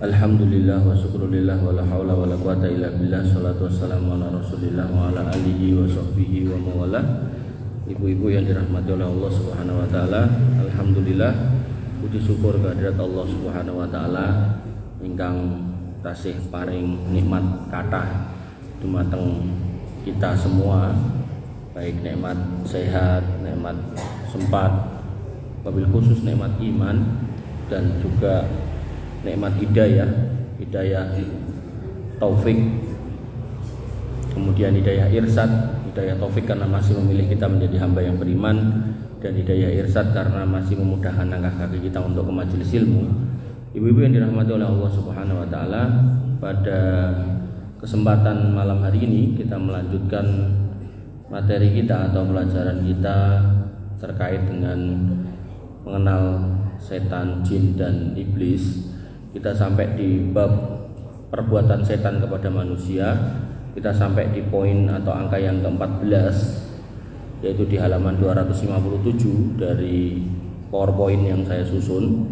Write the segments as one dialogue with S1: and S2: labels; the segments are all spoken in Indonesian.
S1: Alhamdulillah wa syukrulillah wa la haula wa la quwata illa billah. Shalatu wassalamu ala rasulillah wa ala alihi wa sahbihi wa mawalah. Ibu-ibu yang dirahmati oleh Allah Subhanahu wa taala, alhamdulillah puji syukur kehadirat Allah Subhanahu wa taala ingkang tasih paring nikmat kathah dumateng kita semua, baik nikmat sehat, nikmat sempat, wabil khusus nikmat iman dan juga nikmat hidayah taufik, kemudian hidayah irsyad, hidayah taufik karena masih memilih kita menjadi hamba yang beriman, dan hidayah irsyad karena masih memudahkan langkah kaki kita untuk ke majelis ilmu. Ibu-ibu yang dirahmati oleh Allah Subhanahu wa taala, pada kesempatan malam hari ini kita melanjutkan materi kita atau pelajaran kita terkait dengan mengenal setan, jin dan iblis. Kita sampai di bab perbuatan setan kepada manusia. Kita sampai di poin atau angka yang ke-14, yaitu di halaman 257 dari PowerPoint yang saya susun.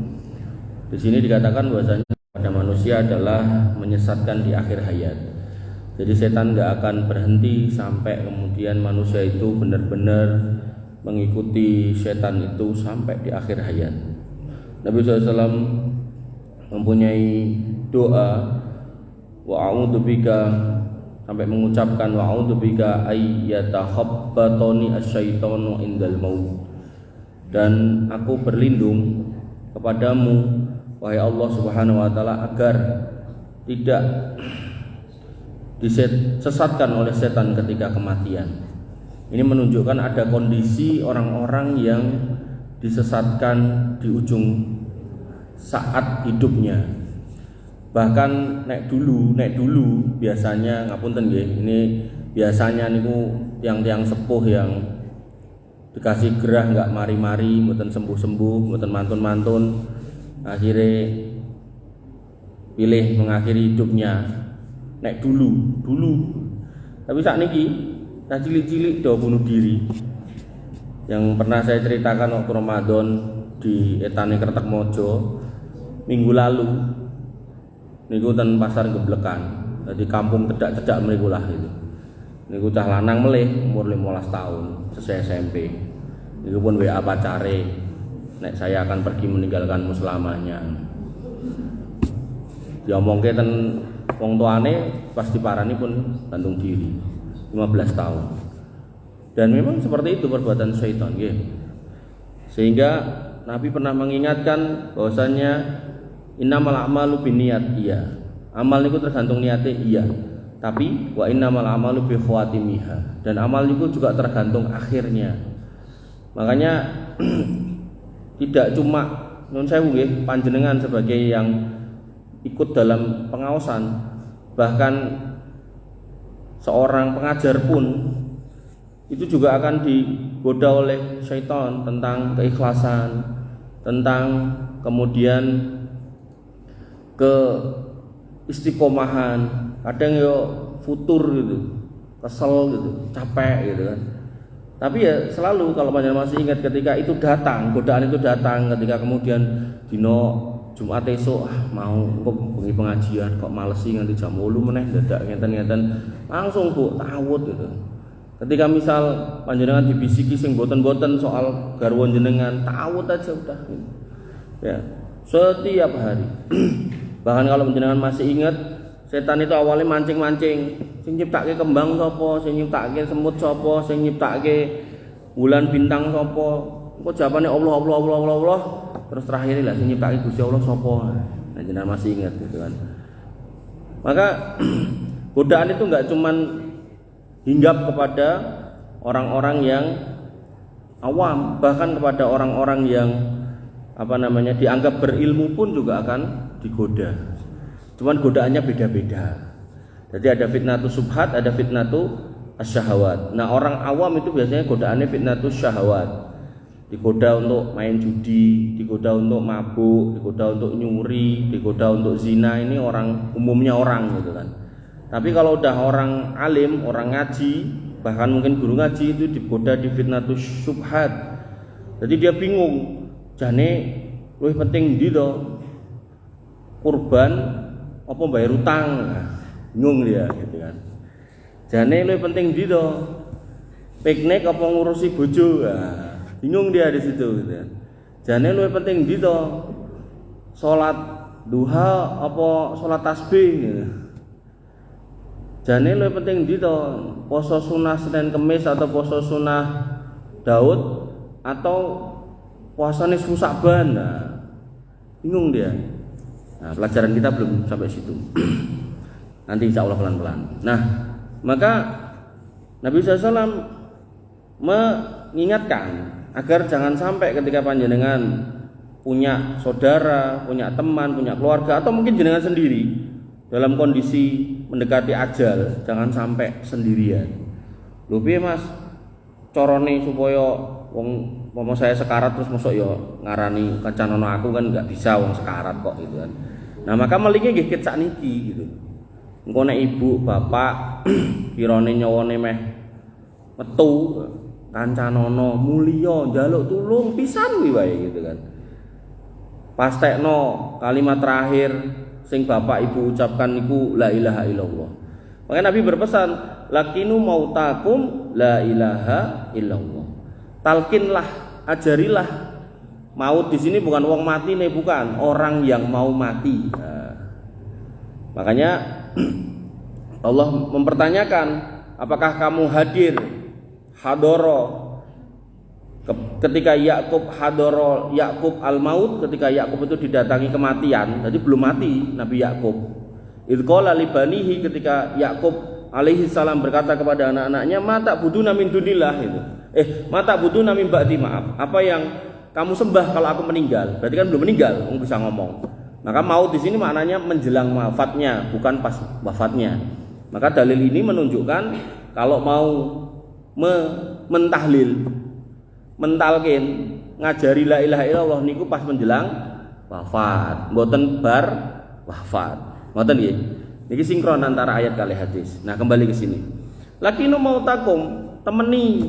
S1: Di sini dikatakan bahwasanya pada manusia adalah menyesatkan di akhir hayat. Jadi setan gak akan berhenti sampai kemudian manusia itu benar-benar mengikuti setan itu sampai di akhir hayat. Nabi SAW mempunyai doa wa a'udzubika, sampai mengucapkan wa a'udzubika ayyatahabbatani asyaitanu indal maut, dan aku berlindung kepadamu wahai Allah Subhanahu wa taala agar tidak disesatkan oleh setan ketika kematian. Ini menunjukkan ada kondisi orang-orang yang disesatkan di ujung saat hidupnya. Bahkan nek dulu biasanya ngapunten nggih, ini biasanya niku tiang-tiang sepuh yang dikasih gerah enggak mari-mari, mboten sembuh-sembuh, mboten mantun-mantun, akhirnya pilih mengakhiri hidupnya. Nek dulu. Tapi saat niki tak cilik-cilik do bunuh diri. Yang pernah saya ceritakan waktu Ramadan di Etane Kertekmojo minggu lalu niku ten pasar Geblekan, jadi kampung cedak-cedak mriku lah itu. Niku cah lanang melih umur 15 tahun, selesai SMP. Niku pun WA pacare, nek saya akan pergi meninggalkanmu selamanya. Diomongke ten wong tuane pas diparani pun gantung diri 15 tahun. Dan memang seperti itu perbuatan syaitan nggih. Sehingga Nabi pernah mengingatkan bahwasanya innamal a'malu binniyat, iya. Amal niku tergantung niate, iya. Tapi wa innamal a'malu bi khawatimiha, dan amal niku juga tergantung akhirnya. Makanya tidak cuma nun sewu nggih panjenengan sebagai yang ikut dalam pengaosan, bahkan seorang pengajar pun itu juga akan digoda oleh syaitan tentang keikhlasan, tentang kemudian keistiqomahan. Kadang yo futur gitu, kesel gitu, capek gitu kan. Tapi ya selalu kalau panjenengan masih ingat ketika itu datang, godaan itu datang ketika kemudian dino Jumat esuk mau kok bengi pengajian kok malesi nganti jam 8 meneh dadak ngenten-ngenten langsung Bu tawut gitu. Ketika misal panjenengan dibisiki sing boten-boten soal garwa jenengan, tawut aja udah gitu. Ya, setiap hari. Bahkan kalau panjenengan masih ingat, setan itu awalnya mancing-mancing, sing nyiptake kembang sapa, sing nyiptake semut sapa, sing nyiptake bulan bintang sapa. Kok jawabane Allah. Terus terakhir lah sing nyiptake Gusti Allah sapa. Nah, jenengan masih ingat gitu kan. Maka godaan itu enggak cuman hinggap kepada orang-orang yang awam, bahkan kepada orang-orang yang dianggap berilmu pun juga akan digoda. Cuman godaannya beda-beda. Jadi ada fitnatus subhat, ada fitnatus asyahawat. Nah, orang awam itu biasanya godaannya fitnatus syahawat. Digoda untuk main judi, digoda untuk mabuk, digoda untuk nyuri, digoda untuk zina. Ini orang umumnya orang gitu kan. Tapi kalau udah orang alim, orang ngaji, bahkan mungkin guru ngaji, itu digoda di fitnatus syubhat. Jadi dia bingung, jane luwih penting ndi to? kurban apa bayar utang. Nah, bingung dia gitu kan. Jane luwih penting ndi to? Piknik apa ngurusi bojo? Nah, bingung dia di situ gitu kan. Jane luwih penting ndi to? Salat duha apa salat tasbih gitu. Jane luwih penting ndi to? Poso sunah Senin Kemis atau poso sunah Daud atau puasane Sa'ban. Nah, bingung dia. Nah, pelajaran kita belum sampai situ. Nanti insya Allah pelan-pelan. Nah, maka Nabi SAW mengingatkan agar jangan sampai ketika panjenengan punya saudara, punya teman, punya keluarga, atau mungkin jenengan sendiri dalam kondisi mendekati ajal, jangan sampai sendirian. Lho piye Mas? Corone supaya wong saya sekarat terus mosok ya ngarani kancanono aku kan enggak bisa wong sekarat kok gitu kan. Nah, maka melingi nggih ket sakniki gitu. Engko nek ibu, bapak kirane nyawane meh metu kancanono mulya njaluk tulung pisan kuwi wae gitu kan. Pastekno kalimat terakhir sing bapak ibu ucapkan niku la ilaha illallah. Maka Nabi berpesan, lakinu mautakum la ilaha illallah. Talkinlah, ajarilah. Maut di sini bukan wong mati nih, bukan orang yang mau mati. Nah, makanya Allah mempertanyakan, apakah kamu hadir hadoro ketika Yakub hadoro Yakub al-maut, ketika Yakub itu didatangi kematian, jadi belum mati Nabi Yakub. Idqala libanihi, ketika Yakub alaihi salam berkata kepada anak-anaknya, mata buduna min dunillah itu. Mata buduna min ba'di, maaf. Apa yang kamu sembah kalau aku meninggal? Berarti kan belum meninggal, kamu bisa ngomong. Maka maut di sini maknanya menjelang wafatnya, bukan pas wafatnya. Maka dalil ini menunjukkan kalau mau mentahlil, mentalkin, ngajari la ilaha illallah niku pas menjelang wafat, mboten bar wafat. Ngoten nggih. Niki sinkron antara ayat kali hadis. Nah, kembali ke sini. Lakinu mautakum, temeni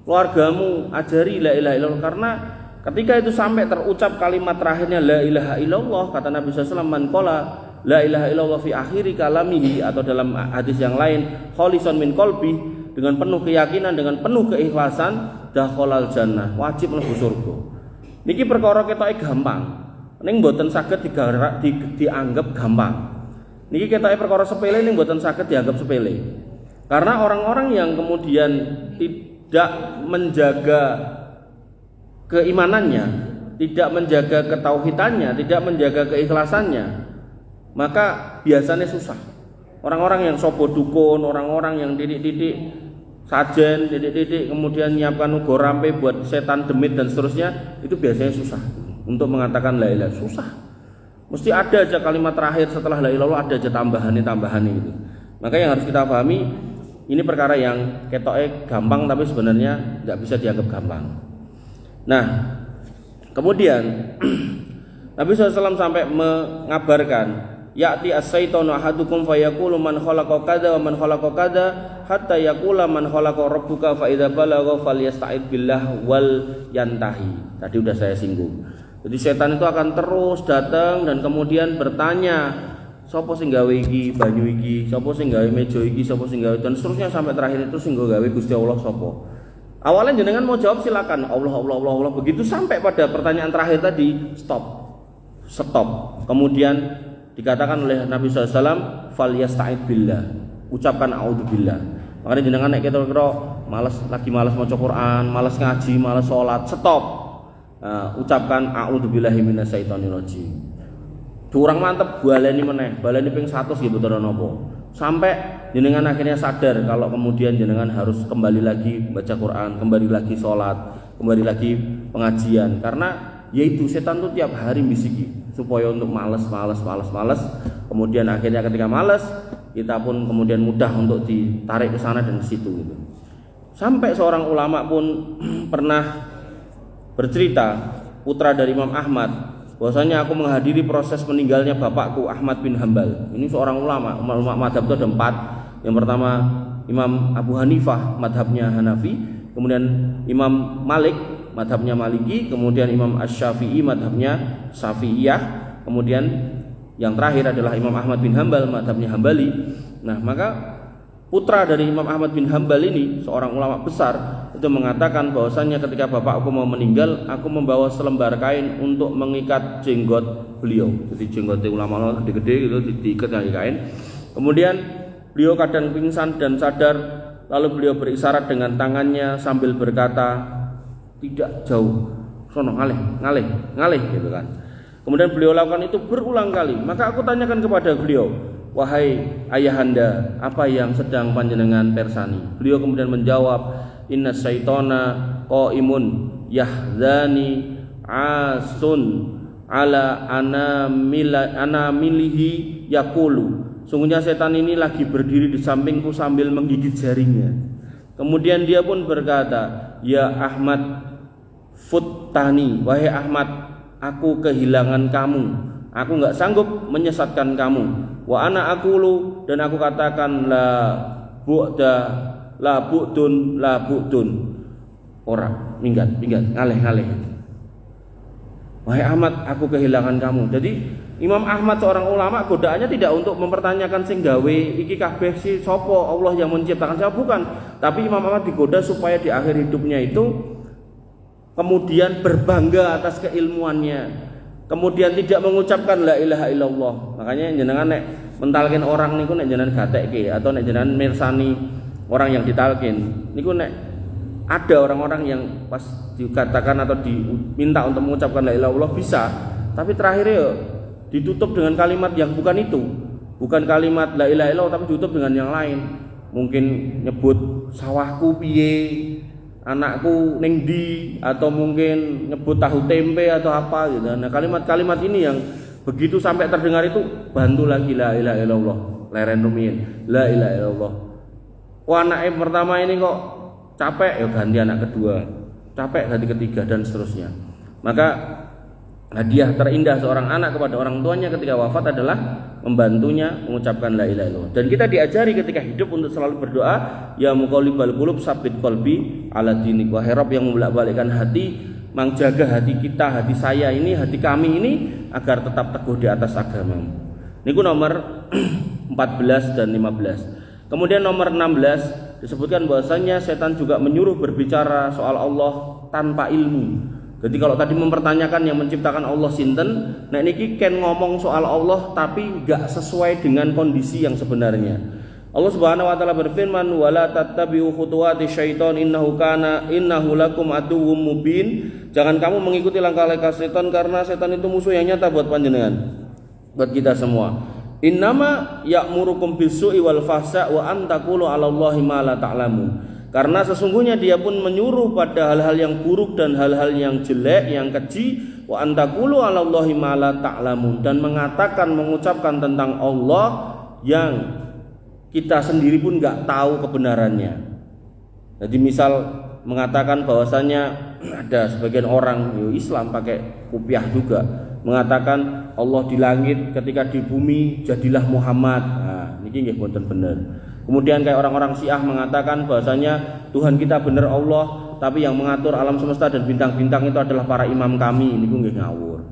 S1: keluargamu, ajari la ilaha illallah, karena ketika itu sampai terucap kalimat terakhirnya la ilaha illallah, kata Nabi SAW, man qala la ilaha illallah fi akhiri kalamihi, atau dalam hadis yang lain kholisan min qalbi, dengan penuh keyakinan, dengan penuh keikhlasan, dakhalal jannah, wajib mlebu surga. Niki perkara ketoke gampang, ning mboten saged dianggap gampang. Niki ketoke perkara sepele ning mboten saged dianggap sepele. Karena orang-orang yang kemudian tidak menjaga keimanannya, tidak menjaga ketauhidannya, tidak menjaga keikhlasannya, maka biasanya susah. Orang-orang yang sobo dukun, orang-orang yang didik-didik sajen, didik-didik kemudian nyiapkan ugo rampe buat setan demit dan seterusnya, itu biasanya susah untuk mengatakan la ilaha, susah. Mesti ada aja kalimat terakhir setelah la ilaha, ada aja tambahan gitu. Maka yang harus kita pahami, ini perkara yang ketoknya gampang tapi sebenarnya tidak bisa dianggap gampang. Nah, kemudian Nabi SAW sampai mengabarkan, ya'ti as-syaitanu ahadukum fayaqulu man khalaqa kadza wa man khalaqa kadza hatta yaqula man khalaqa rabbuka fa idza balagha falyasta'id billah wal yantahi. Tadi udah saya singgung. Jadi setan itu akan terus datang dan kemudian bertanya, sapa sing gawe iki banyu iki, sapa sing gawe meja iki, sapa sing gawe, dan seterusnya sampai terakhir itu sing gawe Gusti Allah sapa. Awalnya jenengan mau jawab silakan, Allah Allah Allah Allah, begitu sampai pada pertanyaan terakhir tadi, stop. Kemudian dikatakan oleh Nabi SAW, falyasta'id billah, ucapkan a'udzubillah. Makanya jenengan nek kira-kira malas maca Quran, malas ngaji, malas salat, stop. Ucapkan a'udzubillahi minasyaitonirrajim. Curang mantep baleni ping 100 nggih boten napa. Sampai jenengan akhirnya sadar kalau kemudian jenengan harus kembali lagi baca Quran, kembali lagi salat, kembali lagi pengajian, karena yaitu setan tuh tiap hari bisiki supaya untuk malas. Kemudian akhirnya ketika malas, kita pun kemudian mudah untuk ditarik ke sana dan ke situ gitu. Sampai seorang ulama pun pernah bercerita, putra dari Imam Ahmad, bahwasanya aku menghadiri proses meninggalnya bapakku Ahmad bin Hambal. Ini seorang ulama madhab itu ada 4. Yang pertama Imam Abu Hanifah, madhabnya Hanafi. Kemudian Imam Malik, madhabnya Maliki. Kemudian Imam Asy-Syafi'i, madhabnya Syafi'iyah. Kemudian Yang terakhir adalah Imam Ahmad bin Hambal, mazhabnya Hambali. Nah, maka putra dari Imam Ahmad bin Hambal ini, seorang ulama besar, itu mengatakan bahwasannya ketika bapakku mau meninggal, aku membawa selembar kain untuk mengikat jenggot beliau. Jadi jenggotnya ulama-ulama gede-gede gitu diikat dengan kain. Kemudian beliau kadang pingsan dan sadar, lalu beliau berisyarat dengan tangannya sambil berkata, tidak jauh, sono ngalih gitu kan. Kemudian beliau lakukan itu berulang kali. Maka aku tanyakan kepada beliau, wahai ayahanda, apa yang sedang panjenengan persani? Beliau kemudian menjawab, inna syaitona qaimun yahzani asun ala anamilihi yakulu. Sungguhnya setan ini lagi berdiri di sampingku sambil menggigit jaringnya. Kemudian dia pun berkata, ya Ahmad futtani, wahai Ahmad, aku kehilangan kamu, aku enggak sanggup menyesatkan kamu. Wa ana aqulu, dan aku katakan la bu'dun ora minggat ngalih. Wahai Ahmad, aku kehilangan kamu. Jadi Imam Ahmad seorang ulama, godaannya tidak untuk mempertanyakan sing gawe iki kabeh si sapa, Allah yang menciptakan siapa, bukan. Tapi Imam Ahmad digoda supaya di akhir hidupnya itu kemudian berbangga atas keilmuannya, kemudian tidak mengucapkan la ilaha illallah. Makanya jenengan nek mentalkin orang niku nek jenengan gatekke atau nek jenengan mirsani orang yang ditalkin niku, nek ada orang-orang yang pas dikatakan atau diminta untuk mengucapkan la ilaha illallah bisa, tapi terakhirnya ditutup dengan kalimat yang bukan itu, bukan kalimat la ilaha illallah, tapi ditutup dengan yang lain. Mungkin nyebut sawahku piye, anakku ning ndi, atau mungkin nyebut tahu tempe atau apa gitu. Nah, kalimat-kalimat ini yang begitu sampai terdengar itu, bantu lagi la ilaha illallah, leren rumiyin la ilaha illallah. Wah, anak pertama ini kok capek, ya ganti anak kedua, capek ganti ketiga, dan seterusnya. Maka hadiah terindah seorang anak kepada orang tuanya ketika wafat adalah membantunya mengucapkan la ilaha illallah. Dan kita diajari ketika hidup untuk selalu berdoa, ya muqallibal qulub tsabbit qalbi ala dinik. Wahai Rabb yang membolak-balikkan hati, menjaga hati kita, hati saya ini, hati kami ini agar tetap teguh di atas agamamu. Niku nomor 14 dan 15. Kemudian nomor 16 disebutkan bahwasanya setan juga menyuruh berbicara soal Allah tanpa ilmu. Jadi kalau tadi mempertanyakan yang menciptakan Allah sinten, nah niki ken ngomong soal Allah tapi enggak sesuai dengan kondisi yang sebenarnya. Allah Subhanahu wa taala berfirman, "Wala tattabi'u khutuwati syaiton innahu lakum aduwwum mubin." Jangan kamu mengikuti langkah-langkah setan karena setan itu musuh yang nyata buat panjenengan, buat kita semua. Innama ya'murukum bis-su'i wal fahsya wa an taqulu 'alallahi ma la ta'lamun. Karena sesungguhnya dia pun menyuruh pada hal-hal yang buruk dan hal-hal yang jelek, yang keji, wa antaqulu 'alallahi ma la ta'lamun, dan mengucapkan tentang Allah yang kita sendiri pun enggak tahu kebenarannya. Jadi misal mengatakan bahwasanya ada sebagian orang Islam pakai kupiah juga mengatakan Allah di langit, ketika di bumi jadilah Muhammad. Nah, niki nggih mboten bener. Kemudian kayak orang-orang Syiah mengatakan bahwasanya Tuhan kita benar Allah, tapi yang mengatur alam semesta dan bintang-bintang itu adalah para imam kami. Ini nggih ngawur.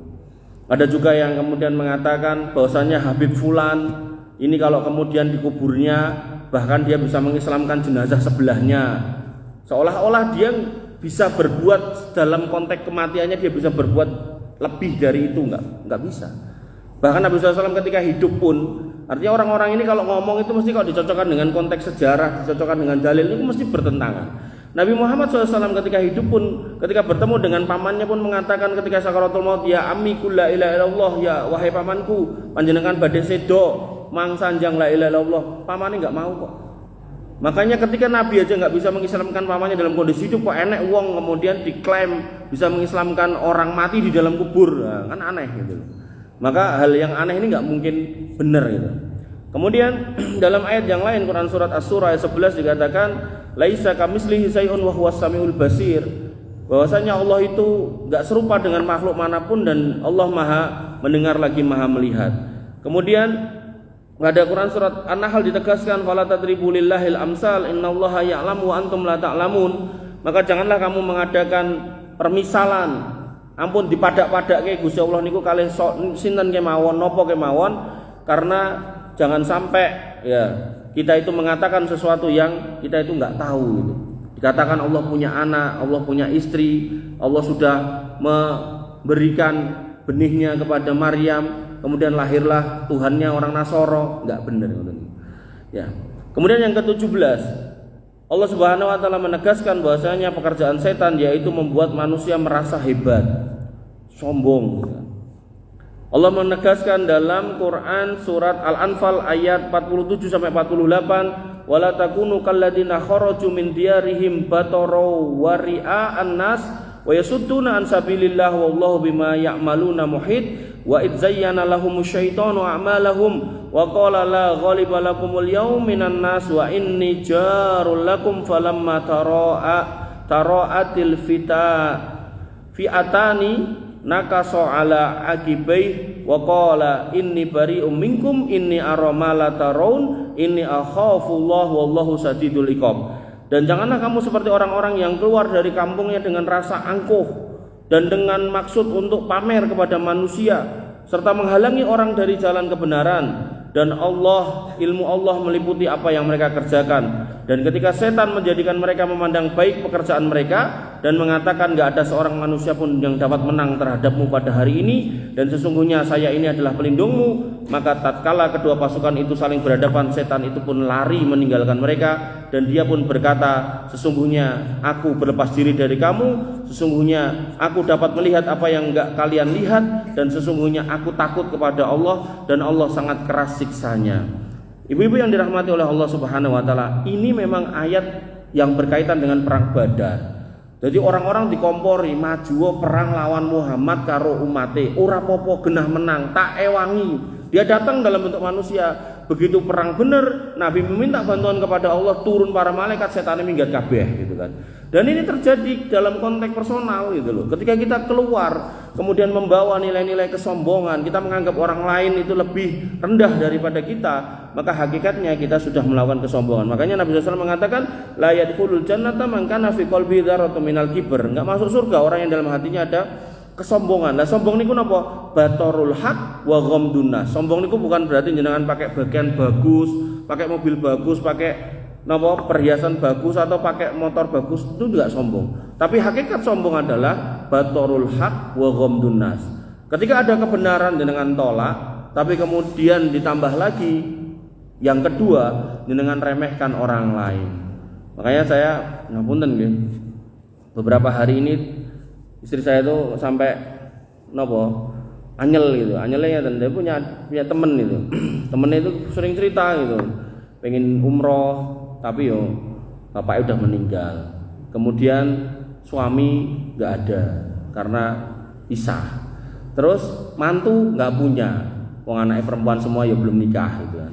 S1: Ada juga yang kemudian mengatakan bahwasanya Habib Fulan ini kalau kemudian dikuburnya bahkan dia bisa mengislamkan jenazah sebelahnya. Seolah-olah dia bisa berbuat dalam konteks kematiannya, dia bisa berbuat lebih dari itu, enggak bisa. Bahkan Nabi SAW ketika hidup pun, artinya orang-orang ini kalau ngomong itu mesti kalau dicocokkan dengan konteks sejarah, dicocokkan dengan dalil, itu mesti bertentangan. Nabi Muhammad SAW ketika hidup pun, ketika bertemu dengan pamannya pun mengatakan ketika sakaratul maut, ya ammi qul la ilaha illallah, ya wahai pamanku, panjenengan badhe sedo mangsanjang la ilaha illallah. Pamannya enggak mau kok. Makanya ketika Nabi aja enggak bisa mengislamkan pamannya dalam kondisi hidup, kok enek wong kemudian diklaim bisa mengislamkan orang mati di dalam kubur. Nah, kan aneh gitu. Maka hal yang aneh ini enggak mungkin benar gitu. Kemudian dalam ayat yang lain Quran surat Asy-Syura ayat 11 dikatakan laisa kamitslihi syai'un wa huwas samiul basir. Bahwasanya Allah itu enggak serupa dengan makhluk manapun dan Allah Maha mendengar lagi Maha melihat. Kemudian pada Quran surat An-Nahl ditegaskan fala tadribu lillahil amsal innallaha ya'lamu wa antum la ta'lamun. Maka janganlah kamu mengadakan permisalan ampun dipadak-padake Gusti Allah niku kalih sinten kemawon napa kemawon, karena jangan sampai ya kita itu mengatakan sesuatu yang kita itu enggak tahu gitu. Dikatakan Allah punya anak, Allah punya istri, Allah sudah memberikan benihnya kepada Maryam, kemudian lahirlah Tuhannya orang Nasoro, enggak benar ya. Kemudian yang ke-17, Allah Subhanahu wa taala menegaskan bahwasanya pekerjaan setan yaitu membuat manusia merasa hebat, sombong. Allah menegaskan dalam Quran surat Al-Anfal ayat 47 sampai 48, wala takunu kalladzina kharaju min diyarihim bataru wa ria'an nas wa yasudduna an sabilillah wallahu bima ya'maluna muhit wa id zayyana lahumus syaitanu a'malahum wa qala la ghaliba lakumul yawma minan nas wa inni jarul lakum falamma tara'atil fi'atani nakaso ala akibai wa qala inni bari'um minkum inni ara ma la tarawun inni akhafullah wallahu sadidul iqab. Dan janganlah kamu seperti orang-orang yang keluar dari kampungnya dengan rasa angkuh dan dengan maksud untuk pamer kepada manusia serta menghalangi orang dari jalan kebenaran, dan ilmu Allah meliputi apa yang mereka kerjakan. Dan ketika setan menjadikan mereka memandang baik pekerjaan mereka dan mengatakan enggak ada seorang manusia pun yang dapat menang terhadapmu pada hari ini, dan sesungguhnya saya ini adalah pelindungmu, maka tatkala kedua pasukan itu saling berhadapan, setan itu pun lari meninggalkan mereka, dan dia pun berkata, sesungguhnya aku berlepas diri dari kamu, sesungguhnya aku dapat melihat apa yang enggak kalian lihat, dan sesungguhnya aku takut kepada Allah, dan Allah sangat keras siksanya. Ibu-ibu yang dirahmati oleh Allah Subhanahu wa taala, ini memang ayat yang berkaitan dengan perang Badar. Jadi orang-orang dikompori maju perang lawan Muhammad karo umate, ora popo genah menang, tak ewangi. Dia datang dalam bentuk manusia. Begitu perang benar, Nabi meminta bantuan kepada Allah, turun para malaikat, setannya minggat kabeh gitu kan. Dan ini terjadi dalam konteks personal gitu loh. Ketika kita keluar kemudian membawa nilai-nilai kesombongan, kita menganggap orang lain itu lebih rendah daripada kita, maka hakikatnya kita sudah melakukan kesombongan. Makanya Nabi SAW mengatakan, la yadkhulul jannata man kana fi qalbi dzarratun minal kibr. Enggak masuk surga orang yang dalam hatinya ada kesombongan. Nah, sombong niku napa? Batorul haq wa ghamdun nas. Sombong niku bukan berarti jenengan pakai pakaian bagus, pakai mobil bagus, pakai napa perhiasan bagus atau pakai motor bagus, itu enggak sombong. Tapi hakikat sombong adalah batorul haq wa ghamdun nas. Ketika ada kebenaran jenengan tolak, tapi kemudian ditambah lagi yang kedua, jenengan remehkan orang lain. Makanya saya ngapunten nggih. Beberapa hari ini istri saya itu sampai nopo anyel gitu, anyelnya dan dia punya temen itu, temennya itu sering cerita gitu, pengen umroh tapi yo bapaknya udah meninggal, kemudian suami nggak ada karena pisah, terus mantu nggak punya, wong anaknya perempuan semua ya belum nikah gitu kan.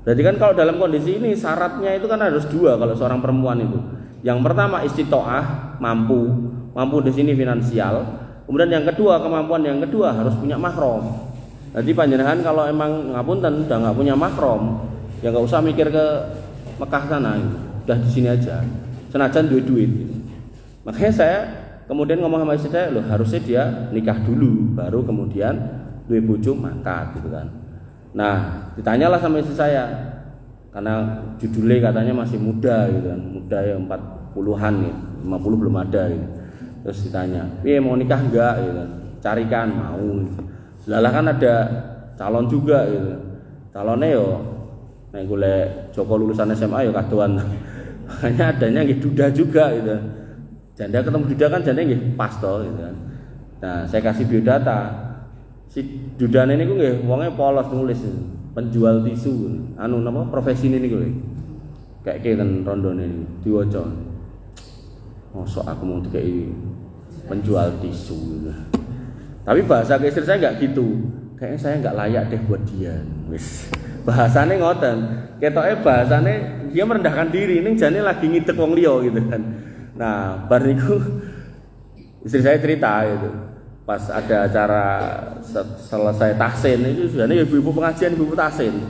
S1: Berarti kan kalau dalam kondisi ini syaratnya itu kan harus dua kalau seorang perempuan itu. Yang pertama istitoah, mampu di sini finansial. Kemudian yang kedua, kemampuan yang kedua harus punya mahram. Jadi panjenengan kalau emang ngapunten udah nggak punya mahram, ya nggak usah mikir ke Mekah sana, udah di sini aja. Senajan duit. Makanya saya kemudian ngomong sama istri saya, loh harusnya dia nikah dulu, baru kemudian duit bojo mangkat gitu kan. Nah, ditanyalah sama istri saya, karena judulnya katanya masih muda gitu kan, muda ya 40-an nih, 50 belum ada gitu. Terus ditanya, mau nikah enggak gitu. Carikan, mau. Lah kan ada calon juga gitu. Calonnya yo nek golek Joko lulusan SMA yo kadoan. Makanya adanya nggih duda juga gitu. Janda ketemu duda kan jane nggih pas to gitu kan. Nah, saya kasih biodata. Si dudane niku nggih wonge polos nulis penjual tisu. Anu napa profesi niku lho. Kayak keten rondone diwaca. Mosok aku mau dikei penjual tisu gitu. Tapi bahasa ke istri saya enggak gitu. Kayaknya saya enggak layak deh buat dia. Wis. Bahasane ngoten. Ketoke bahasane dia merendahkan diri, ning jane lagi ngidek wong liya gitu kan. Nah, bar niku istri saya cerita gitu. Pas ada acara selesai tahsin itu sebenarnya ibu-ibu pengajian, ibu-ibu tahsin.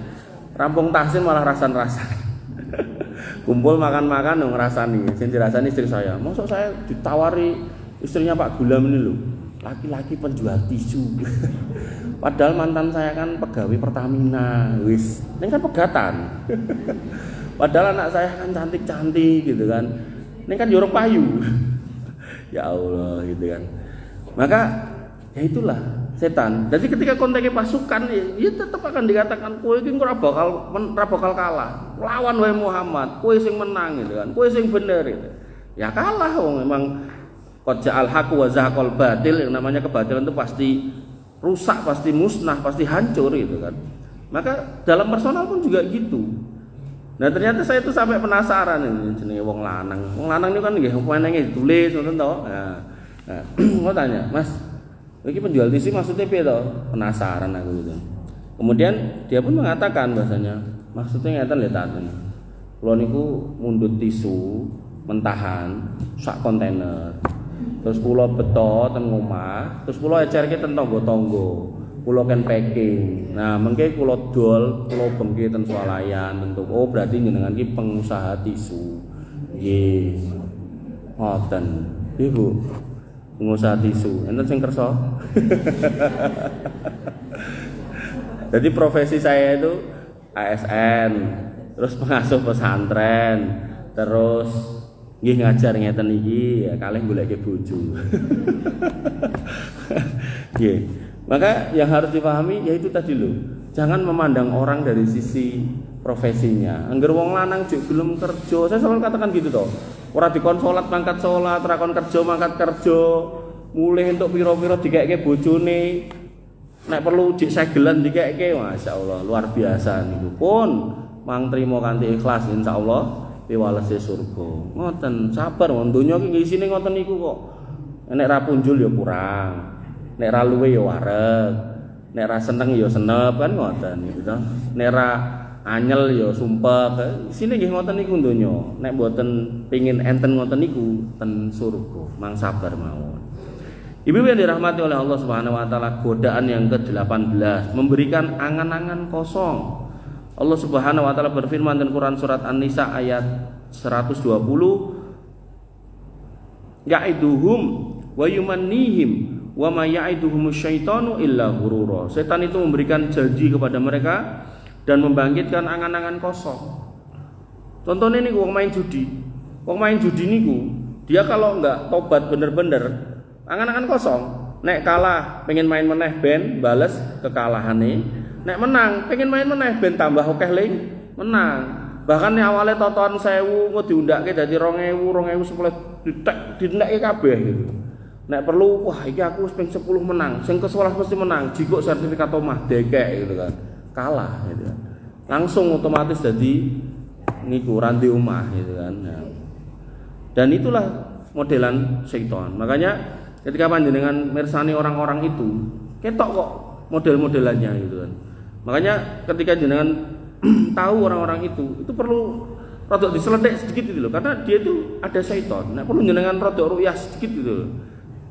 S1: Rampung tahsin malah rasan-rasan. Kumpul makan-makan ngrasani, sing dirasani istri saya. Mosok saya ditawari istrinya Pak Gulam ini lho. laki-laki penjual tisu. Padahal mantan saya kan pegawai Pertamina, wis. Ini kan pegatan. Padahal anak saya kan cantik-cantik gitu kan. Ini kan jorok payu. Ya Allah gitu kan. Maka ya itulah setan. Jadi ketika konteksnya pasukan ya tetap akan dikatakan kowe iki ora bakal kalah. Lawan wae Muhammad, kowe sing menang gitu kan. Kowe sing bener gitu. Ya kalah wong memang qad ja'al haqu wa zahaqal batil, yang namanya kebatilan itu pasti rusak, pasti musnah, pasti hancur gitu kan. Maka dalam personal pun juga gitu. Nah ternyata saya itu sampai penasaran ini jenenge wong lanang. Wong lanang itu kan nggih menenge ditulis ngoten to. Nah, mau tanya, Mas, iki penjual tisu maksudnya piye to? Penasaran aku gitu. Kemudian dia pun mengatakan bahasanya, maksudnya ngeten lho taten. Kula niku mundhut tisu mentahan sak kontainer. Terus kula beto ten omah, terus kula ecerke ten tangga-tangga. Kula kan packing. Nah, mengke kula dol, kula bengke ten swalayan tentu. Oh, berarti jenengan iki pengusaha tisu. Nggih. Ngoten. Ibu. Pengusaha tisu. Enten sing kersa? Jadi profesi saya itu ASN, terus pengasuh pesantren, terus nggih ngajar ngeten iki ya kalih goleke bojo. Nggih. Maka yang harus dipahami yaitu tadi lho, jangan memandang orang dari sisi profesinya. Angger wong lanang juk gelem kerja, saya selalu katakan gitu toh. Ora dikon salat mangkat salat, ora kon kerja mangkat kerja, mulih entuk pira-pira dikeke bojone. Nek perlu jek segelan dikeke, masyaallah luar biasa niku. Pun mang trimo kanthi ikhlas insyaallah piwalese surga. Ngoten, sabar wong donya iki isine ngoten niku kok. Nek ra punjul ya kurang. Nek ra luwe ya wareg. Nek ra seneng ya senep kan ngoten gitu to. Nek ra anyel ya sumpek. Isine nggih ngoten niku donya. Nek mboten pengin enten ngoten niku ten surga. Mang sabar mawon. Ibu yang dirahmati oleh Allah Subhanahu wa taala, godaan yang ke-18 memberikan angan-angan kosong. Allah Subhanahu wa taala berfirman dalam Quran surat An-Nisa ayat 120, ya'iduhum wa yumannihim wa ma ya'iduhumus syaitanu illa ghurura. Setan itu memberikan janji kepada mereka dan membangkitkan angan-angan kosong. Contohnya ini wong main judi. Wong main judi niku, dia kalau enggak tobat bener-bener angan-angan kosong. Nek kalah pengen main meneh ben bales kekalahane. Nek menang pengen main meneh ben tambah akeh ling menang. Bahkan nek awale totoan 1000 mau diundake dadi 2000, 2010 dinekke kabeh gitu. Nek perlu wah iki aku wis ping 10 menang, sing ke-11 mesti menang, jikok sertifikat omah dekek gitu kan. Kalah gitu kan. Langsung otomatis dadi niku randi omah gitu kan. Nah. Dan itulah modelan syaitan. Makanya ketika panjenengan mirsani orang-orang itu, ketok kok model-modelannya gitu kan. Makanya ketika jenengan tahu orang-orang itu perlu rodok diseletek sedikit gitu loh, karena dia itu ada syaitan. Nah, perlu jenengan rodok ru'yah sedikit gitu loh.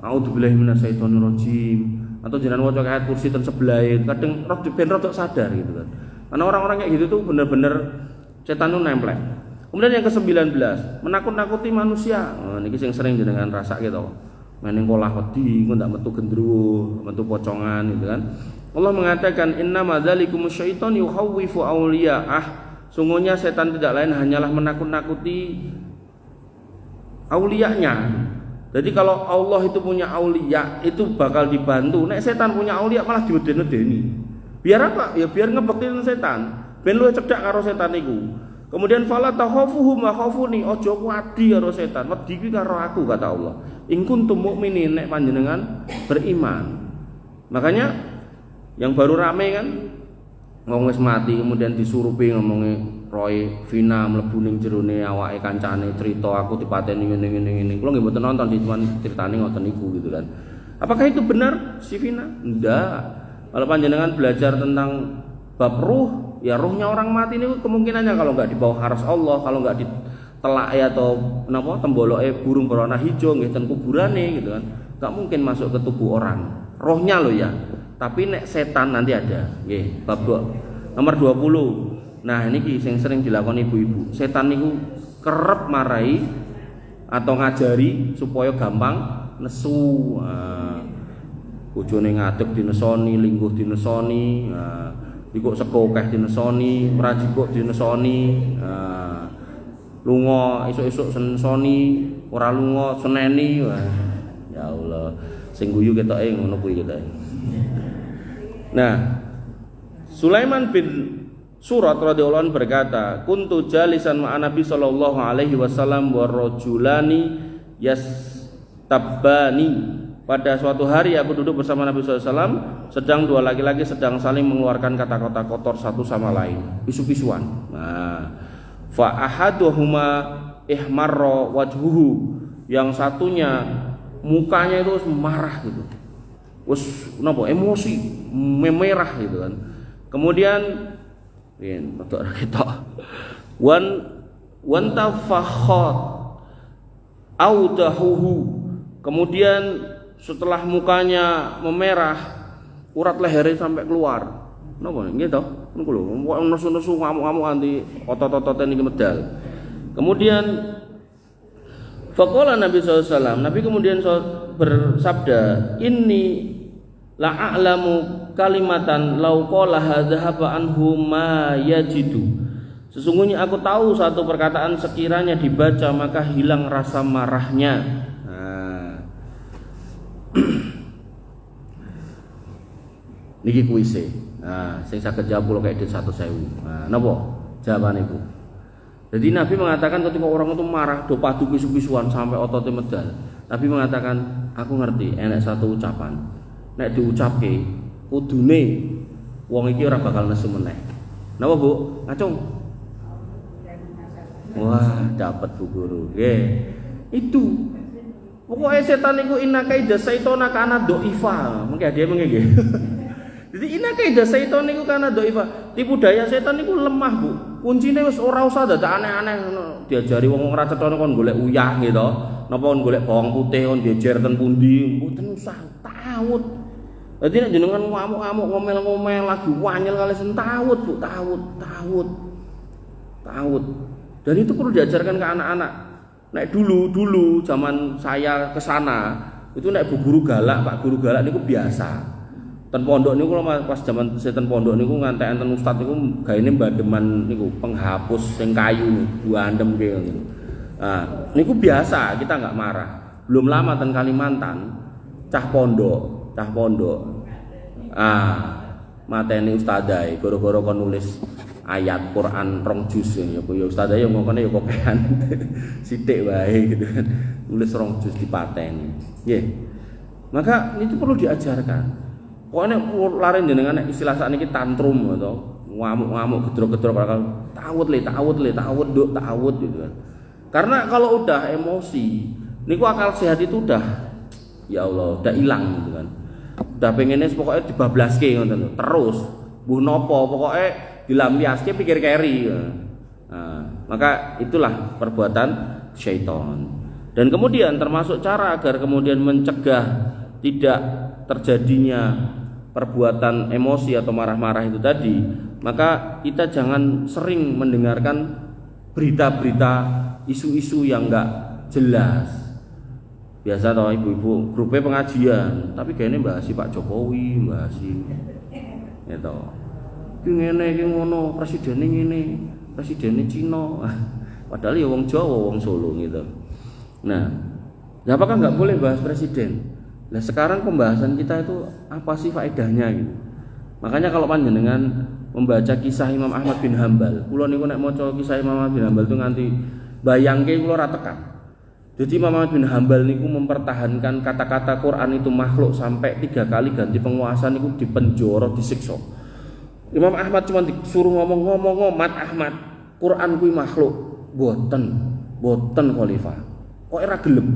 S1: A'udzubillahi minasyaitonirrajim. Atau jenengan waca ayat kursi ten sebelah, kadang rodok sadar gitu kan. Karena orang-orang kayak gitu tuh bener-bener setan itu nemplek. Kemudian yang ke-19, menakut-nakuti manusia. Nah, niki sing sering jenengan rasake to. Maning pola wedi, engko ndak metu gendruwo, metu pocongan gitu kan. Allah mengatakan inna madzalikumus syaiton yukhawwifu awliya'ah. Sungguhnya setan tidak lain hanyalah menakut-nakuti auliyanya. Jadi kalau Allah itu punya aulia, itu bakal dibantu. Nek setan punya aulia malah diweden-wedeni. Biar apa? Ya biar ngebektin setan. Ben luwih cedhak karo setan iku. Kemudian fala takhafuhum wa khafuni, aja kuwadi karo setan, wedi kuwi karo aku kata Allah. In kuntum mukminin, nek panjenengan beriman. Makanya yang baru rame kan wong wis mati kemudian disurupi ngomongi Roy Vina mlebu ning jerone awake kancane cerita aku dipateni ngene. Kula nggih mboten nonton di cuman critane ngoten niku gitu kan. Apakah itu benar si Vina? Enggak. Kalau panjenengan belajar tentang bab ruh, ya ruhnya orang mati ini kemungkinannya kalau nggak di bawah haras Allah, kalau nggak ditelak atau napa temboloke burung berwarna hijau nggih ten kuburane gitu kan. Nggak mungkin masuk ke tubuh orang. Rohnya loh ya. Tapi nek setan nanti ada. Nggih, bab nomor 20. Nah, ini sing sering dilakoni ibu-ibu. Setan niku kerep marai atau ngajari supaya gampang nesu. bojone ngadeg dinesoni, lingguh dinesoni, ikut sekokeh dinesoni, mrajikuk dinesoni, lunga esuk-esuk sensoni, ora lunga seneni. Ya Allah, sing guyu ketoke ngono kuwi ketoke. Nah, Sulaiman bin Surat radhiyallahu anhu berkata, "Kuntu jalisan ma'a Nabi sallallahu alaihi wasallam wa rajulani yastabbani." Pada suatu hari aku duduk bersama Nabi sallallahu alaihi wasallam, sedang dua laki-laki sedang saling mengeluarkan kata-kata kotor satu sama lain, pisu-pisuan. Nah, fa ahaduhuma ihmarra wajhuhu, yang satunya mukanya itu marah gitu. Wes napa emosi, memerah gitu kan. Kemudian untuk kita wan tafakhat audahuhu, kemudian setelah mukanya memerah urat lehernya sampai keluar. Napa nggih to? Niku lho, nesu-nesu ngamuk-ngamuk anti otot-ototen iki medal. Kemudian faqala Nabi sallallahu alaihi wasallam, Nabi kemudian bersabda, "Inni la a'lamu kalimatan law qala dhahaba anhu ma yajidu." Sesungguhnya aku tahu satu perkataan sekiranya dibaca maka hilang rasa marahnya. Niki kuise. Sing saged jawab kula kayak 100.000. Napa jawabane iku? Jadi Nabi mengatakan ketika orang itu marah do padu pisu-pisuan sampai ototnya medal, Nabi mengatakan, aku ngerti enek satu ucapan. Nek diucapke kudune wong iki ora bakal nesu meneh. Napa Bu? Ngacung. Wah, dapat Bu Guru. Nggih. Itu. Pokoknya setan niku innaka idza saitona kana dhaifa. Mengke dia nggih. Jadi innaka idza saitona niku kana dhaifa. Tipu daya setan niku lemah, Bu. Kuncine wis ora usah dadak aneh-aneh ngono. Diajari wong ora cetha kon golek uyah gitu. Napa kon golek bawang putih kon jejer ten pundi? Mboten usah, tawut. Dadi nek jenengan ngamuk-ngamuk ngomel-ngomel lagi wanyel kali sentawut, Bu, tawut. Dan itu perlu diajarkan ke anak-anak. Nek dulu zaman saya ke sana, itu nek Bu Guru galak, Pak Guru galak niku biasa. Ten pondok niku pas zaman ten pondok niku ngantek enten ustaz niku gaene bademan niku penghapus sing kayu buandem gitu. Nah, niku biasa, kita enggak marah. Belum lama ten Kalimantan, cah pondok. Mateni ustadzai gara-gara kon nulis ayat Quran 2 juz ya ustadzai yo ngongkone yo kokean. Sithik wae gitu kan. Nulis 2 juz dipateni. Nggih. Maka itu perlu diajarkan. Pokoknya laren jenengan istilah sakniki tantrum atau ngamuk-ngamuk gedrok-gedrok tawut gitu kan. Karena kalau udah emosi, niku akal sehat itu udah ya Allah, udah hilang gitu kan. Udah pengennya pokoknya dibablaske ngoten terus, mbuh napa pokoknya dilampiaske pikir keri. Maka itulah perbuatan syaitan. Dan kemudian termasuk cara agar kemudian mencegah tidak terjadinya perbuatan emosi atau marah-marah itu tadi, maka kita jangan sering mendengarkan berita-berita isu-isu yang enggak jelas. Biasa toh ibu-ibu grupnya pengajian, tapi kayaknya bahasi Pak Jokowi, bahasi gitu. Iki ngene iki ngono, presidennya ngene, presidennya Cina. Padahal ya wong Jawa, wong Solo gitu. Nah, apakah enggak boleh bahas presiden? Nah sekarang pembahasan kita itu apa sih faedahnya gitu. Makanya kalau panjenengan membaca kisah Imam Ahmad bin Hambal, kula niku nek maca kisah Imam Ahmad bin Hambal itu nganti bayangke kula ora tekan. Jadi Imam Ahmad bin Hambal niku mempertahankan kata-kata Quran itu makhluk sampai 3 kali ganti penguasa niku dipenjara, disiksa. Imam Ahmad cuma disuruh ngomong Ahmad, Quran kuwi makhluk, boten khalifah. Kok ora gelem?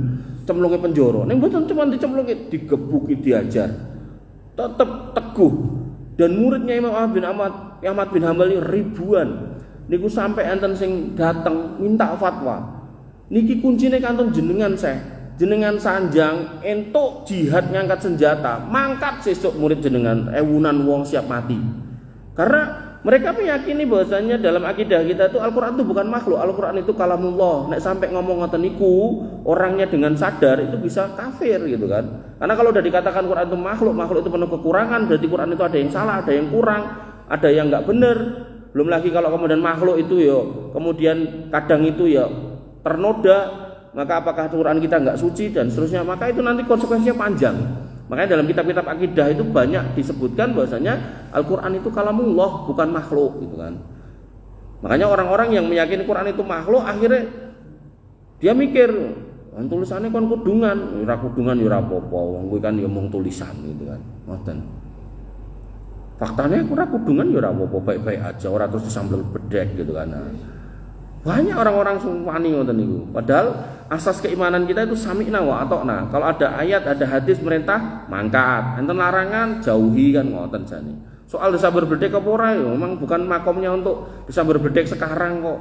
S1: Cemplunge penjara. Ning mboten cuma dicemplunge, digebuki, diajar. Tetap teguh. Dan muridnya Imam Ahmad bin Hambal ribuan. Niku sampai enten sing dateng minta fatwa. Niki kuncine kantun jenengan jenengan sanjang entuk jihad ngangkat senjata, mangkat sesuk murid jenengan ewunan wong siap mati. Karena mereka meyakini bahwasanya dalam akidah kita itu Al-Qur'an itu bukan makhluk, Al-Qur'an itu kalamullah. Nek sampai ngomong ngoten niku, orangnya dengan sadar itu bisa kafir gitu kan. Karena kalau udah dikatakan Quran itu makhluk, makhluk itu penuh kekurangan, berarti Quran itu ada yang salah, ada yang kurang, ada yang enggak benar. Belum lagi kalau kemudian makhluk itu ya kemudian kadang itu ya ternoda, maka apakah Quran kita enggak suci dan seterusnya, maka itu nanti konsekuensinya panjang. Makanya dalam kitab-kitab akidah itu banyak disebutkan bahwasanya Al-Qur'an itu kalamullah, bukan makhluk gitu kan. Makanya orang-orang yang meyakini Quran itu makhluk akhirnya dia mikir, tulisannya kon kudungan, ora kudungan ya ora apa-apa, wong kuwi kan ya mung tulisan gitu kan. Ngoten. Faktanya ora kudungan ya ora apa-apa, baik-baik aja, ora terus disambel bedek gitu kan. Banyak orang-orang wani ngoten niku. Padahal asas keimanan kita itu sami'na wa ata'na. Kalau ada ayat, ada hadis merintah, mangkat. Enten larangan, jauhi kan ngoten jane. Soal disamber bedek apa ora ya, memang bukan makomnya untuk disamber bedek sekarang kok.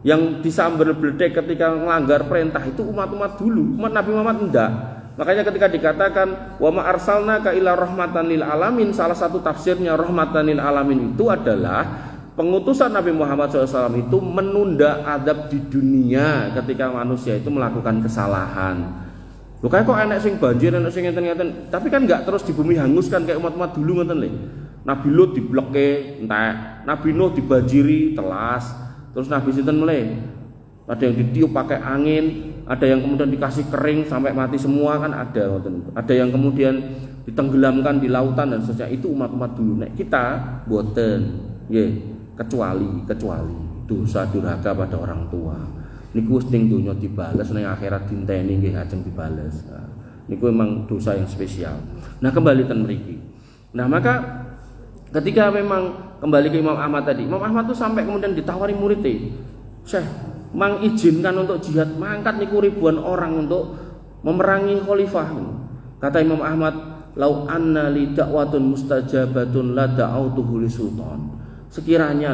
S1: Yang disamber bedek ketika melanggar perintah itu umat-umat dulu, umat Nabi Muhammad enggak. Makanya ketika dikatakan wa ma arsalnaka ila rahmatan lil alamin, salah satu tafsirnya rahmatan lil alamin itu adalah pengutusan Nabi Muhammad SAW itu menunda adab di dunia ketika manusia itu melakukan kesalahan. Loh kayak kok enek sing banjir, enek sing ngeten-ngeten, tapi kan enggak terus di bumi hanguskan kayak umat-umat dulu ngoten lho. Nabi Lut diblekke entek, Nabi Nuh dibanjiri telas, terus Nabi sinten meleh? Ada yang ditiup pakai angin, ada yang kemudian dikasih kering sampai mati semua kan ada ngoten. Ada yang kemudian ditenggelamkan di lautan dan seterusnya. Itu umat-umat dulu. Nek kita boten nggih. kecuali dosa durhaka pada orang tua. Niku wis ning donya dibales, ning akhirat dinteni nggih ajeng dibales. Nah, niku memang dosa yang spesial. Nah, kembali ten mriki. Nah, maka ketika memang kembali ke Imam Ahmad tadi, Imam Ahmad tuh sampai kemudian ditawari muridnya, "Syekh, mang izinkan untuk jihad, mangkat niku ribuan orang untuk memerangi khalifah." Kata Imam Ahmad, "Lau anna li da'watun mustajabatun la da'autuhu li sultan." Sekiranya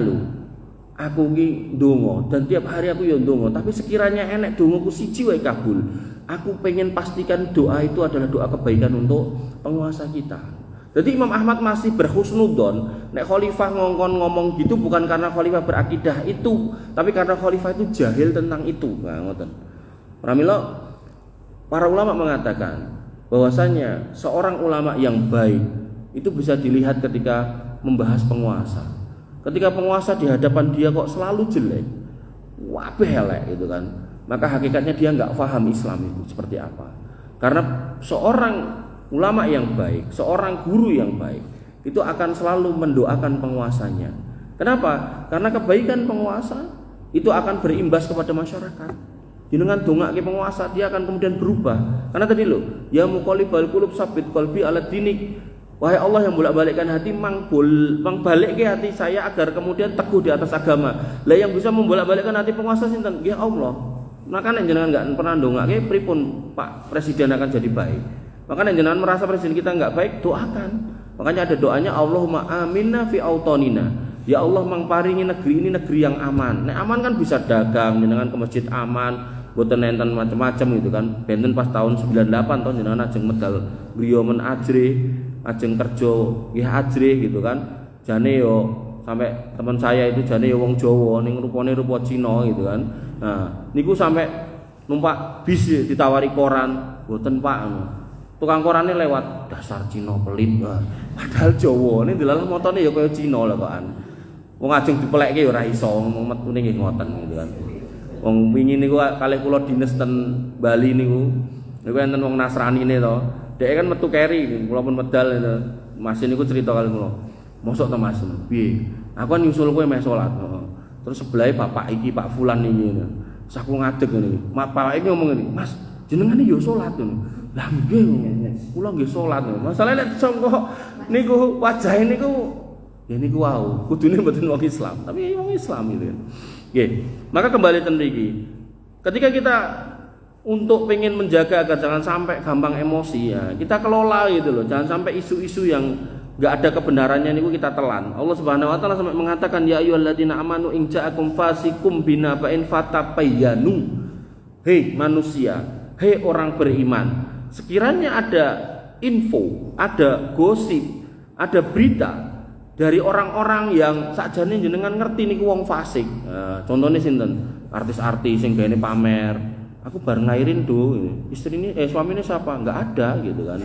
S1: aku ki ndonga dan tiap hari aku ya ndonga, tapi sekiranya enek dongaku siji wae kabul, aku pengen pastikan doa itu adalah doa kebaikan untuk penguasa kita. Jadi Imam Ahmad masih berhusnudzon nek khalifah ngongkon ngomong gitu bukan karena khalifah berakidah itu, tapi karena khalifah itu jahil tentang itu. Nah, ngoten. Pramila para ulama mengatakan bahwasanya seorang ulama yang baik itu bisa dilihat ketika membahas penguasa. Ketika penguasa di hadapan dia kok selalu jelek, wabeh elek gitu kan, maka hakikatnya dia nggak paham Islam itu seperti apa. Karena seorang ulama yang baik, seorang guru yang baik itu akan selalu mendoakan penguasanya. Kenapa? Karena kebaikan penguasa itu akan berimbas kepada masyarakat. Dengan dongake penguasa dia akan kemudian berubah. Karena tadi ya muqallibal qulub sabbit qalbi ala dinik. Wahai Allah yang bolak-balikkan hati, balik ke hati saya agar kemudian teguh di atas agama. Lah yang bisa membolak-balikkan hati penguasa sinten? Ya Allah. Maka nek jenengan enggak pernah ndongake pripun Pak Presiden akan jadi baik. Maka nek jenengan merasa presiden kita enggak baik, doakan. Makanya ada doanya Allahumma aminna fi autonina. Ya Allah mangparingi negeri ini negeri yang aman. Nek aman kan bisa dagang, jenengan ke masjid aman, boten enten macam-macam gitu kan. Benten pas tahun 98 tahun jenengan ajeng medal griya men ajeng kerja nggih ajrih gitu kan. Jane yo sampai teman saya itu jane yo wong Jawa ning rupane rupa Cina gitu kan. Nah, niku sampai numpak bis ditawari koran, boten Pak. Tukang korannya lewat, dasar Cina pelit. Padahal Jawa ini dilalah motone ya kaya Cina lah kokan. Wong ajeng dipelekke ya ora iso, wong metune nggih ngoten gitu kan. Wong wingi niku kalih kula dinas ten Bali niku enten wong Nasranine to. Dek kan metu keri, kula pun medal itu. Mas niku cerita kali kula. Mosok to Mas, piye? Aku kan nyusul kowe meh salat. Terus sebelahe bapak iki Pak Fulan iki. Terus aku ngadeg ngene. Bapak iki ngomong ngene, "Mas, jenengan iki yo salat." Lah nggih, kula nggih salat. Masalahe nek sangka niku wajahe niku ya niku wau, kudune mboten wong Islam, tapi wong Islam itu. Nggih. Maka kembali ten mriki. Ketika kita untuk pengen menjaga agar jangan sampai gampang emosi ya, kita kelola gitu loh. Jangan sampai isu-isu yang enggak ada kebenarannya niku kita telan. Allah Subhanahu wa taala sampai mengatakan ya ayyuhalladzina amanu in ja'akum fasikum binaba'in fatabayyanu. Hei manusia, hei orang beriman, sekiranya ada info, ada gosip, ada berita dari orang-orang yang sakjane jenengan ngerti niku wong fasik. Contohnya sinten? Artis-artis sing gayane pamer. Aku bareng ngairin do, suaminya siapa? Enggak ada gitu kan.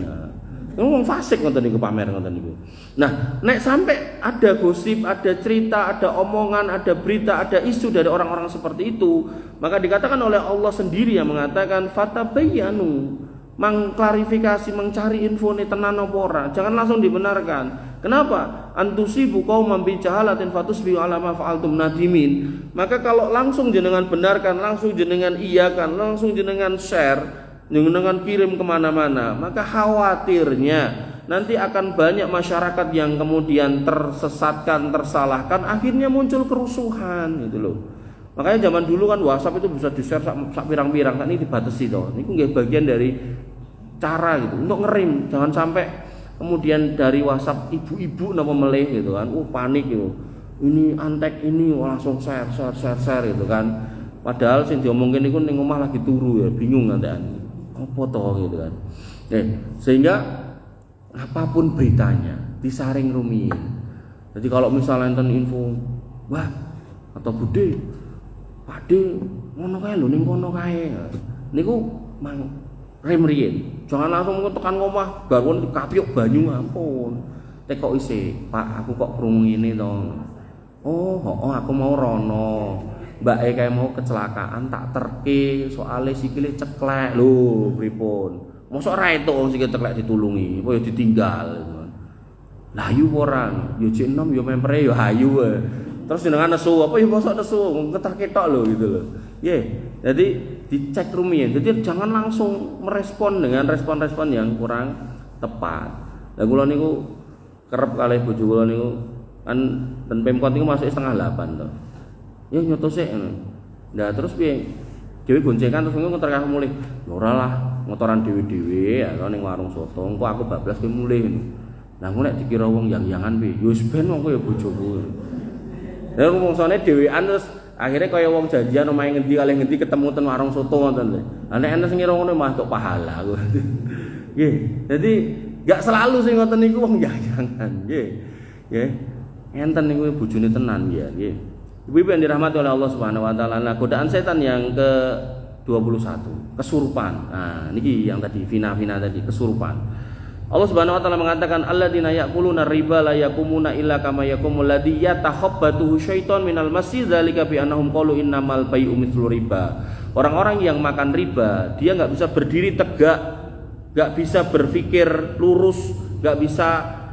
S1: Wong fasik ngoten niku pamer ngoten niku. Nah, nek sampai ada gosip, ada cerita, ada omongan, ada berita, ada isu dari orang-orang seperti itu, maka dikatakan oleh Allah sendiri yang mengatakan fatabayyanu, mengklarifikasi, mencari info ini tenan apa ora, jangan langsung dibenarkan. Kenapa? Antusibu qauman bi jahalatin fatusbihu ala ma fa'altum nadimin. Maka kalau langsung jenengan benarkan, langsung jenengan iyakan, langsung jenengan share, jenengan kirim kemana-mana, maka khawatirnya nanti akan banyak masyarakat yang kemudian tersesatkan, tersalahkan, akhirnya muncul kerusuhan gitu loh. Makanya zaman dulu kan WhatsApp itu bisa di-share sak pirang-pirang, kan ini dibatasi toh. Ini nggih bagian dari cara gitu untuk ngerim, jangan sampai kemudian dari WhatsApp ibu-ibu napa meleh gitu kan. Panik gitu. Ini antek ini langsung share gitu kan. Padahal sing diomongin niku ning omah lagi turu ya, bingung nantian. Apa toh gitu kan. Sehingga apapun beritanya disaring rumiyin. Jadi kalau misalnya enten info, wah atau Bude, Pade ngono kae lho ning kono kae. Niku mang remriyen. Jangan langsung tekan ngomah baru kapyuk banyu ampun. Tekok isih, Pak, aku kok krungu ngene to. Oh, aku mau rono. Mbake kae mau kecelakaan tak terke, soalnya sikile ceklek lho, pripun. Mosok ra etuk wong sikile ceklek ditulungi, apa ya ditinggal. Lah ayu orang, yo jek enom yo mempere yo hayu. Terus jenengan nesu, apa ya mosok nesu, ketar ketok lho gitu lho. Nggih. Jadi dicek rumiyin. Jadi jangan langsung merespon dengan respon-respon yang kurang tepat. Lah kula niku kerep kalih bojo kula niku kan ten Pemkot niku masuk 7:30 to. Ya nyoto sik ngono. Lah terus piye? Dhewe goncengan terus ngono ngeter mulih. Ya ora lah, motoran dhewe-dhewe ya ning warung soto. Engko aku bablas kowe mulih. Lah ngono nek dikira wong yang-yangan piye? Ya wis ben wong kowe ya bojoku. Lah rumongsane dhewean terus akhirnya kaya wong janjian omahe ngendi kalih ngendi ketemu ten warung soto ngoten lho. Lah nek enten sing ngira ngono mah tok pahala. Nggih. Jadi enggak selalu sing ngoten niku wong yang-yangan. Nggih. Nggih. Enten niku bojone tenan ya, nggih. Ibu-ibu yang dirahmati oleh Allah Subhanahu wa taala. Nah, godaan setan yang ke-21, kesurupan. Nah, niki yang tadi fina tadi, kesurupan. Allah Subhanahu wa taala mengatakan alladzina ya'kuluna riba la yaqumuna illa kama yaqumul ladzi yatakhabbatuhu syaiton minal masjid dzalika bi annahum qalu innamal bai'u mithlu riba. Orang-orang yang makan riba, dia enggak bisa berdiri tegak, enggak bisa berpikir lurus, enggak bisa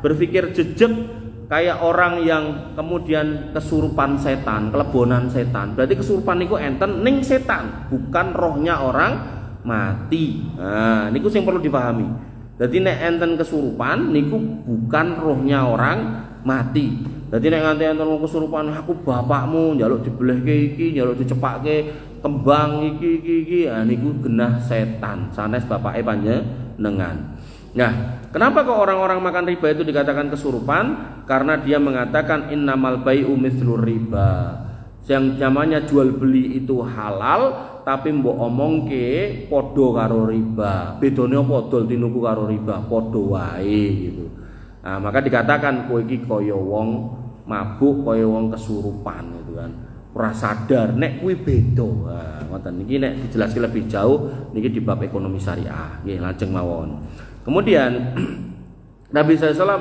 S1: berpikir jejeg kayak orang yang kemudian kesurupan setan, kelebonan setan. Berarti kesurupan niku enten ning setan, bukan rohnya orang mati. Nah, niku sing perlu dipahami. Jadi nek enten kesurupan niku bukan rohnya orang mati. Jadi nek nganti enten kesurupan, aku bapakmu njaluk dibelehke iki, njaluk dicepakke kembang iki. Nah, niku genah setan, sanes bapake panjenengan. Nah, kenapa kok orang-orang makan riba itu dikatakan kesurupan? Karena dia mengatakan innamal bai'u mithlu riba. Yang namanya jual beli itu halal, tapi mbok omongke padha karo riba. Bedane apa dol tinuku karo riba? Padha wae gitu. Nah, maka dikatakan kowe iki kaya wong mabuk, kaya wong kesurupan gitu kan. Ora sadar nek kuwi beda. Nah, ngoten niki nek dijelaske lebih jauh niki di bab ekonomi syariah. Nggih, lajeng mawon. Kemudian Nabi SAW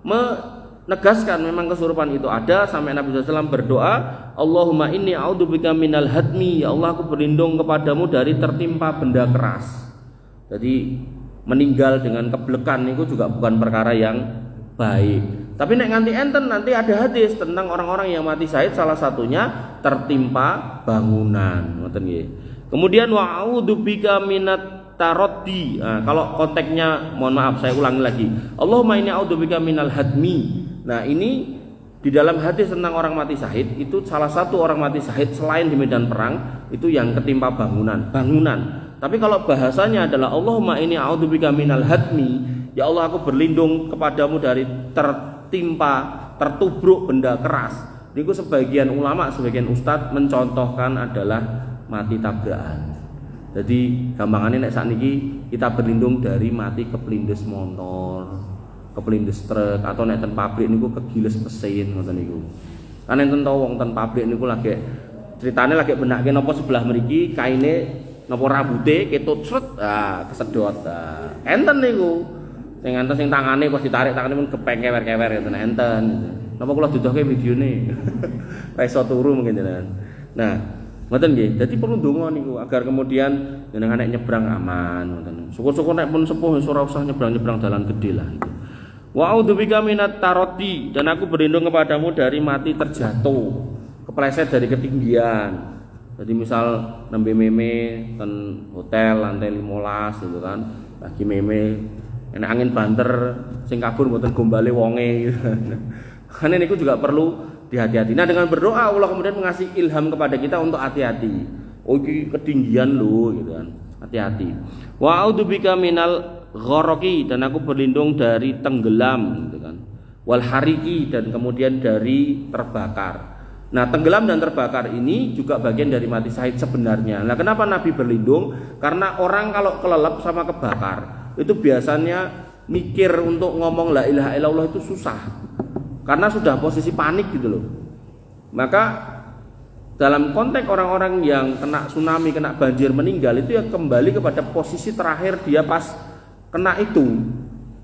S1: menegaskan memang kesurupan itu ada, sampai Nabi SAW berdoa, Allahumma inni a'udzubika minal hadmi, ya Allah aku berlindung kepadamu dari tertimpa benda keras. Jadi meninggal dengan keblekan itu juga bukan perkara yang baik. Tapi nek nganti enten nanti ada hadis tentang orang-orang yang mati syahid, salah satunya tertimpa bangunan. Ngoten nggih. Kemudian wa a'udzubika minat taroddi. Nah, kalau konteksnya mohon maaf saya ulangi lagi. Allahumma inni a'udzubika minal hadmi. Nah, ini di dalam hadis tentang orang mati syahid itu salah satu orang mati syahid selain di medan perang itu yang ketimpa bangunan. Tapi kalau bahasanya adalah Allahumma inni a'udzubika minal hadmi, ya Allah aku berlindung kepadamu dari tertubruk benda keras. Niku sebagian ulama, sebagian ustadz mencontohkan adalah mati tabrakan. Jadi gampangannya nek sakniki kita berlindung dari mati kepelindes motor, kepelindes truk atau nek ten pabrik niku kegiles mesin ngoten niku. Kan enten to wong ten pabrik niku lagi ceritane lagi benake napa sebelah mriki kaine napa rambute ketut sret kesedot. Enten niku. Sing enten sing tangane pas ditarik tangane pun kepeng kewer-kewer ngoten enten. Napa kula duduhke videone. Ra iso turu mungkin jenengan. Nah, ngoten nggih. Dadi perlu ndonga niku agar kemudian jenengan nek nyebrang aman ngoten. Syukur-syukur nek pun sepuh ora usah nyebrang-nyebrang dalan gedhe lah itu. Wa a'udzubika minat tarati, dan aku berlindung kepadamu dari mati terjatuh, kepleset dari ketinggian. Jadi misal nembe meme ten hotel lantai 15 gitu kan. Lagi meme enak angin banter sing kabur mboten gombale wonge gitu. Karena niku juga perlu dihati-hati. Nah, dengan berdoa Allah kemudian mengasih ilham kepada kita untuk hati-hati. Oh, ini ketinggian loh gitu kan. Hati-hati. Wa a'udzubika minal gharaqi, dan aku berlindung dari tenggelam gitu kan. Wal hariki, dan kemudian dari terbakar. Nah, tenggelam dan terbakar ini juga bagian dari mati syahid sebenarnya. Nah, kenapa Nabi berlindung? Karena orang kalau kelelep sama kebakar itu biasanya mikir untuk ngomong la ilaha illallah itu susah. Karena sudah posisi panik gitu loh. Maka dalam konteks orang-orang yang kena tsunami, kena banjir, meninggal itu ya kembali kepada posisi terakhir dia pas kena itu.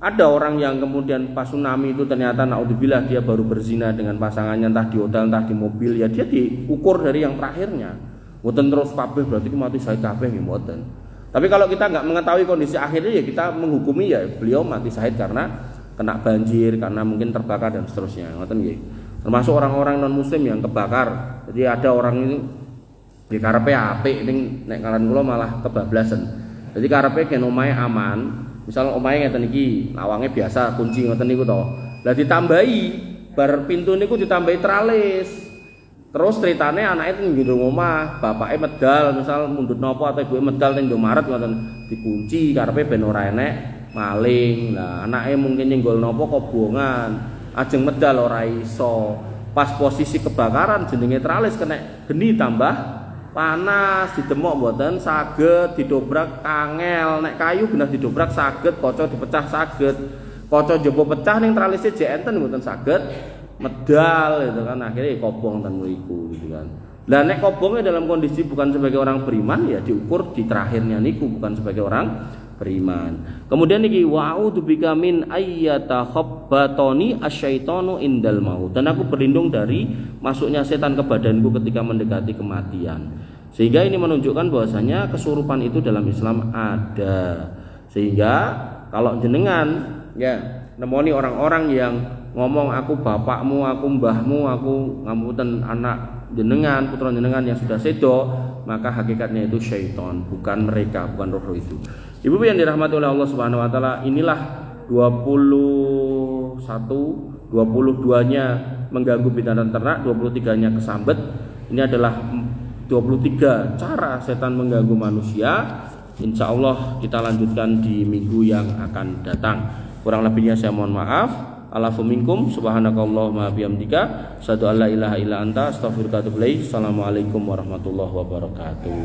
S1: Ada orang yang kemudian pas tsunami itu ternyata naudzubillah dia baru berzina dengan pasangannya entah di hotel entah di mobil, ya dia diukur dari yang terakhirnya. Mboten terus kabeh berarti mati syahid kabeh nggih mboten. Tapi kalau kita nggak mengetahui kondisi akhirnya ya kita menghukumi ya beliau mati syahid karena kena banjir, karena mungkin terbakar dan seterusnya. Ngoten nggih. Termasuk orang-orang non muslim yang kebakar. Jadi ada orang itu di karepe apik ning nek ngaran kula malah kebablasan. Jadi karepe gen omahe aman, misal omahe ngeten iki, lawange biasa kunci ngoten niku to. Lah ditambahi bar pintu niku ditambahi tralis. Terus ceritane anake teng njero omah, bapake medal, misal mundut napa atau ibuke medal teng Indomaret ngoten dikunci karepe ben ora enek maling. Lah anake mungkin nyenggol napa kobongan, ajeng medal ora iso. Pas posisi kebakaran jenenge tralis kena geni tambah panas, didemok mboten saged didobrak angel. Nek kayu bener didobrak saged, kaca dipecah saged. Kaca njaba pecah ning tralise jek enten mboten saged medal gitu kan. Akhirnya kobong ten mriku gitu kan. Lah nek kobonge dalam kondisi bukan sebagai orang beriman ya diukur di terakhirnya niku bukan sebagai orang beriman. Kemudian niki wa'udzubika min ayyatakhabbatani asyaitanu indal maut, dan aku berlindung dari masuknya setan ke badanku ketika mendekati kematian. Sehingga ini menunjukkan bahwasanya kesurupan itu dalam Islam ada. Sehingga kalau jenengan ya nemoni orang-orang yang ngomong aku bapakmu, aku mbahmu, aku ngapunten anak jenengan, putra jenengan yang sudah sedo, maka hakikatnya itu syaitan, bukan mereka, bukan roh itu. Ibu yang dirahmati oleh Allah Subhanahu wa taala, inilah 21, 22-nya mengganggu binatang ternak, 23-nya kesambet. Ini adalah 23 cara setan mengganggu manusia. Insya Allah kita lanjutkan di minggu yang akan datang. Kurang lebihnya saya mohon maaf. Alafu minkum subhanakallahumma bihamdika asyhadu an la ilaha illa anta astaghfiruka wa atubu ilaik. Assalamualaikum warahmatullahi wabarakatuh.